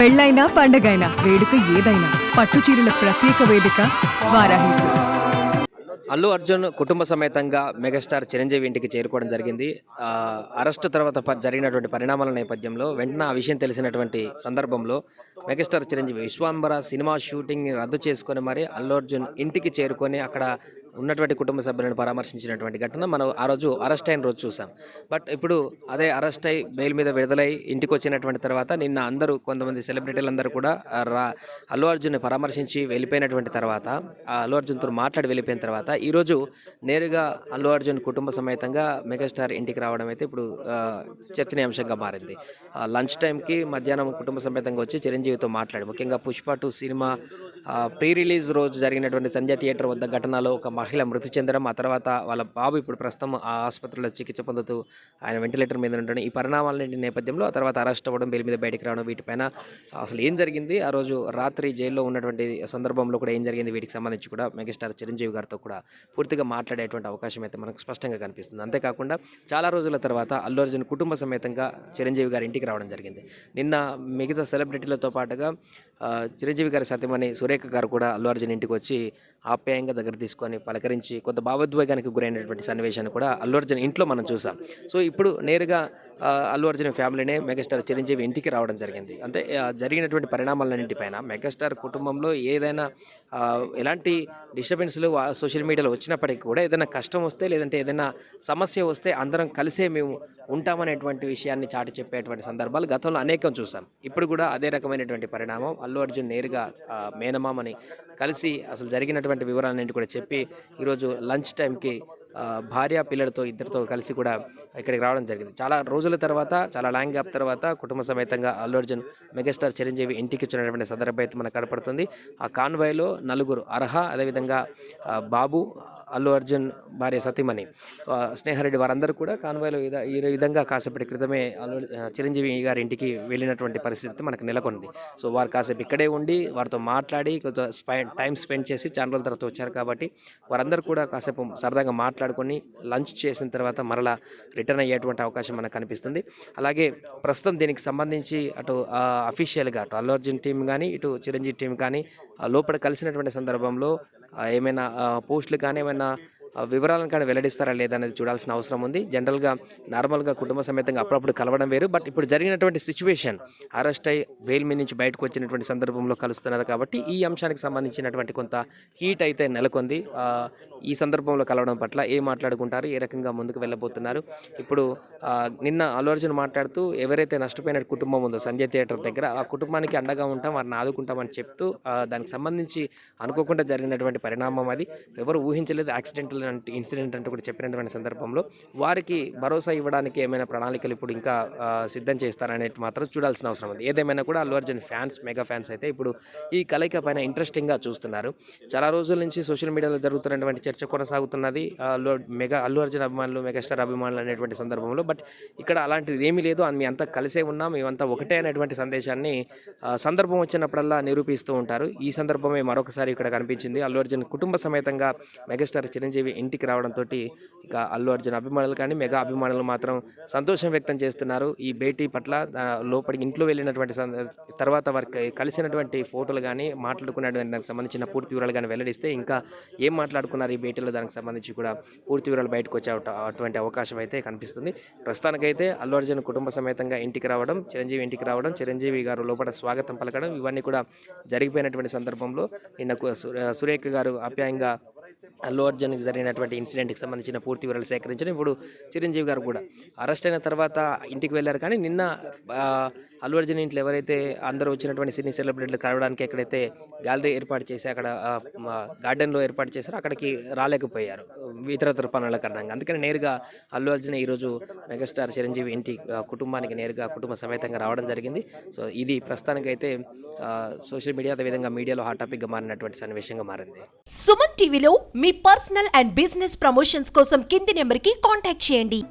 పెళ్ళైనా పండగైనా వేడుక ఏదైనా పట్టు చీరల ప్రత్యేక వేదిక వారాహి సిల్క్స్. అల్లు అర్జున్ కుటుంబ సమేతంగా మెగాస్టార్ చిరంజీవి ఇంటికి చేరుకోవడం జరిగింది. అరెస్ట్ తర్వాత జరిగినటువంటి పరిణామాల నేపథ్యంలో వెంటనే ఆ విషయం తెలిసినటువంటి సందర్భంలో మెగాస్టార్ చిరంజీవి విశ్వాంబర సినిమా షూటింగ్ని రద్దు చేసుకొని మరి అల్లు అర్జున్ ఇంటికి చేరుకొని అక్కడ ఉన్నటువంటి కుటుంబ సభ్యులను పరామర్శించినటువంటి ఘటన మనం ఆ రోజు అరెస్ట్ అయిన రోజు చూసాం. బట్ ఇప్పుడు అదే అరెస్ట్ అయి బెయిల్ మీద విడుదలై ఇంటికి వచ్చినటువంటి తర్వాత నిన్న అందరూ కొంతమంది సెలబ్రిటీలందరూ కూడా అల్లు అర్జున్ని పరామర్శించి వెళ్ళిపోయినటువంటి తర్వాత అల్లు అర్జున్తో మాట్లాడి వెళ్ళిపోయిన తర్వాత ఈరోజు నేరుగా అల్లు అర్జున్ కుటుంబ సమేతంగా మెగాస్టార్ ఇంటికి రావడం అయితే ఇప్పుడు చర్చనీయాంశంగా మారింది. లంచ్ టైంకి మధ్యాహ్నం కుటుంబ సమేతంగా వచ్చి చిరంజీవితో మాట్లాడి ముఖ్యంగా పుష్ప 2 సినిమా ప్రీ రిలీజ్ రోజు జరిగినటువంటి సంజయ్ థియేటర్ వద్ద ఘటనలో ఒక మహిళ మృతి చెందడం, ఆ తర్వాత వాళ్ళ బాబు ఇప్పుడు ప్రస్తుతం ఆ ఆసుపత్రిలో చికిత్స పొందుతూ ఆయన వెంటిలేటర్ మీద ఉండడం, ఈ పరిణామాలన్నింటి నేపథ్యంలో ఆ తర్వాత అరెస్ట్ అవ్వడం, బెయిల్ మీద బయటికి రావడం, వీటిపైన అసలు ఏం జరిగింది, ఆ రోజు రాత్రి జైల్లో ఉన్నటువంటి సందర్భంలో కూడా ఏం జరిగింది, వీటికి సంబంధించి కూడా మెగాస్టార్ చిరంజీవి గారితో కూడా పూర్తిగా మాట్లాడేటువంటి అవకాశం అయితే మనకు స్పష్టంగా కనిపిస్తుంది. అంతేకాకుండా చాలా రోజుల తర్వాత అల్లు అర్జున్ కుటుంబ సమేతంగా చిరంజీవి గారి ఇంటికి రావడం జరిగింది. నిన్న మిగతా సెలబ్రిటీలతో పాటుగా చిరంజీవి గారి సతీమణి సురేఖ గారు కూడా అల్లు అర్జున్ ఇంటికి వచ్చి ఆప్యాయంగా దగ్గర తీసుకొని పలకరించి కొంత భావోద్వేగానికి గురైనటువంటి సన్నివేశాన్ని కూడా అల్లు అర్జున్ ఇంట్లో మనం చూసాం. సో ఇప్పుడు నేరుగా అల్లు అర్జున్ ఫ్యామిలీనే మెగాస్టార్ చిరంజీవి ఇంటికి రావడం జరిగింది. అంటే జరిగినటువంటి పరిణామాలన్నింటిపైన మెగాస్టార్ కుటుంబంలో ఏదైనా ఎలాంటి డిస్టర్బెన్స్లు సోషల్ మీడియాలో వచ్చినప్పటికీ కూడా ఏదైనా కష్టం వస్తే లేదంటే ఏదైనా సమస్య వస్తే అందరం కలిసే మేము ఉంటామనేటువంటి విషయాన్ని చాటి చెప్పేటువంటి సందర్భాలు గతంలో అనేకం చూసాం. ఇప్పుడు కూడా అదే రకమైనటువంటి పరిణామం అల్లు అర్జున్ నేరుగా మేనమామని కలిసి అసలు జరిగినటువంటి వివరాలన్నింటి కూడా చెప్పి ఈరోజు లంచ్ టైంకి భార్య పిల్లలతో ఇద్దరితో కలిసి కూడా ఇక్కడికి రావడం జరిగింది. చాలా రోజుల తర్వాత, చాలా లాంగ్ గ్యాప్ తర్వాత కుటుంబ సమేతంగా అల్లు అర్జున్ మెగాస్టార్ చిరంజీవి ఇంటికి వచ్చినటువంటి సందర్భం అయితే మనకు కనపడుతుంది. ఆ కాన్వాయ్లో నలుగురు అర్హ, అదేవిధంగా బాబు, అల్లు అర్జున్ భార్య సతీమణి స్నేహారెడ్డి వారందరూ కూడా కాన్వాయ్లో ఈ విధంగా కాసేపటి క్రితమే చిరంజీవి గారి ఇంటికి వెళ్ళినటువంటి పరిస్థితి మనకు నెలకొంది. సో వారు కాసేపు ఇక్కడే ఉండి వారితో మాట్లాడి కొంచెం టైం స్పెండ్ చేసి చాలా రోజుల తర్వాత వచ్చారు కాబట్టి వారందరూ కూడా కాసేపు సరదాగా మాట్లాడుకొని లంచ్ చేసిన తర్వాత మరలా రిటర్న్ అయ్యేటువంటి అవకాశం మనకు కనిపిస్తుంది. అలాగే ప్రస్తుతం దీనికి సంబంధించి అటు అఫీషియల్గా అటు అల్లు అర్జున్ టీం కానీ ఇటు చిరంజీవి టీం కానీ లోపల కలిసినటువంటి సందర్భంలో ఏమైనా పోస్టులు కానీ ఏమైనా వివరాలను కానీ వెల్లడిస్తారా లేదా అనేది చూడాల్సిన అవసరం ఉంది. జనరల్గా నార్మల్గా కుటుంబ సమేతంగా అప్పుడప్పుడు కలవడం వేరు, బట్ ఇప్పుడు జరిగినటువంటి సిచ్యువేషన్ అరెస్ట్ అయ్యి బెయిల్ మీద నుంచి బయటకు వచ్చినటువంటి సందర్భంలో కలుస్తున్నారు కాబట్టి ఈ అంశానికి సంబంధించినటువంటి కొంత హీట్ అయితే నెలకొంది. ఈ సందర్భంలో కలవడం పట్ల ఏం మాట్లాడుకుంటారు, ఏ రకంగా ముందుకు వెళ్ళబోతున్నారు. ఇప్పుడు నిన్న అల్లు అర్జున్ మాట్లాడుతూ ఎవరైతే నష్టపోయిన కుటుంబం ఉందో సంజయ్ థియేటర్ దగ్గర ఆ కుటుంబానికి అండగా ఉంటాం, వారిని ఆదుకుంటామని చెప్తూ దానికి సంబంధించి అనుకోకుండా జరిగినటువంటి పరిణామం అది, ఎవరు ఊహించలేదు, యాక్సిడెంటల్ ఇన్సిడెంట్ అంటూ కూడా చెప్పినటువంటి సందర్భంలో వారికి భరోసా ఇవ్వడానికి ఏమైనా ప్రణాళికలు ఇప్పుడు ఇంకా సిద్ధం చేస్తారనేది మాత్రం చూడాల్సిన అవసరం ఉంది. ఏదేమైనా కూడా Allu Arjun fans, mega fans అయితే ఇప్పుడు ఈ కలయిక పైన ఇంట్రెస్టింగ్గా చూస్తున్నారు. చాలా రోజుల నుంచి సోషల్ మీడియాలో జరుగుతున్నటువంటి చర్చ కొనసాగుతున్నది అల్లు అర్జున్ అభిమానులు, మెగాస్టార్ అభిమానులు అనేటువంటి సందర్భంలో. బట్ ఇక్కడ అలాంటిది ఏమీ లేదు, మీ అంతా కలిసే ఉన్నాం, మేమంతా ఒకటే అనేటువంటి సందేశాన్ని సందర్భం వచ్చినప్పుడల్లా నిరూపిస్తూ ఉంటారు. ఈ సందర్భమే మరొకసారి ఇక్కడ కనిపించింది. అల్లు అర్జున్ కుటుంబ సమేతంగా మెగాస్టార్ చిరంజీవి ఇంటికి రావడంతో ఇక అల్లు అర్జున్ అభిమానులు కానీ మెగా అభిమానులు మాత్రం సంతోషం వ్యక్తం చేస్తున్నారు ఈ భేటీ పట్ల. లోపలికి ఇంట్లో వెళ్ళినటువంటి తర్వాత వారికి కలిసినటువంటి ఫోటోలు కానీ మాట్లాడుకున్నటువంటి దానికి సంబంధించిన పూర్తి వివరాలు కానీ వెల్లడిస్తే ఇంకా ఏం మాట్లాడుకున్నారు ఈ భేటీలో దానికి సంబంధించి కూడా పూర్తి వివరాలు బయటకు వచ్చే అటువంటి అవకాశం అయితే కనిపిస్తుంది. ప్రస్తుతానికైతే అల్లు అర్జున్ కుటుంబ సమేతంగా ఇంటికి రావడం, చిరంజీవి ఇంటికి రావడం, చిరంజీవి గారు లోపల స్వాగతం పలకడం, ఇవన్నీ కూడా జరిగిపోయినటువంటి సందర్భంలో నిన్న సురేఖ గారు ఆప్యాయంగా అల్లు అర్జున్కి జరిగినటువంటి ఇన్సిడెంట్కి సంబంధించిన పూర్తి వివరాలు సేకరించడం. ఇప్పుడు చిరంజీవి గారు కూడా అరెస్ట్ అయిన తర్వాత ఇంటికి వెళ్ళారు, కానీ నిన్న అల్లు అర్జున్ ఇంట్లో ఎవరైతే అందరూ వచ్చినటువంటి సినీ సెలబ్రిటీలు కలవడానికి ఎక్కడైతే గ్యాలరీ ఏర్పాటు చేసి అక్కడ గార్డెన్లో ఏర్పాటు చేశారో అక్కడికి రాలేకపోయారు ఇతరతర పనుల కారణంగా. అందుకని నేరుగా అల్లు అర్జున్ ఈరోజు మెగాస్టార్ చిరంజీవి ఇంటి కుటుంబానికి నేరుగా కుటుంబ సమేతంగా రావడం జరిగింది. సో ఇది ప్రస్తుతానికైతే సోషల్ మీడియా అదేవిధంగా మీడియాలో హాట్ టాపిక్గా మారినటువంటి సన్నివేశంగా మారింది. సుమన్ టీవీలో మీ పర్సనల్ అండ్ బిజినెస్ ప్రమోషన్స్ కోసం కింది నెంబర్కి కాంటాక్ట్ చేయండి.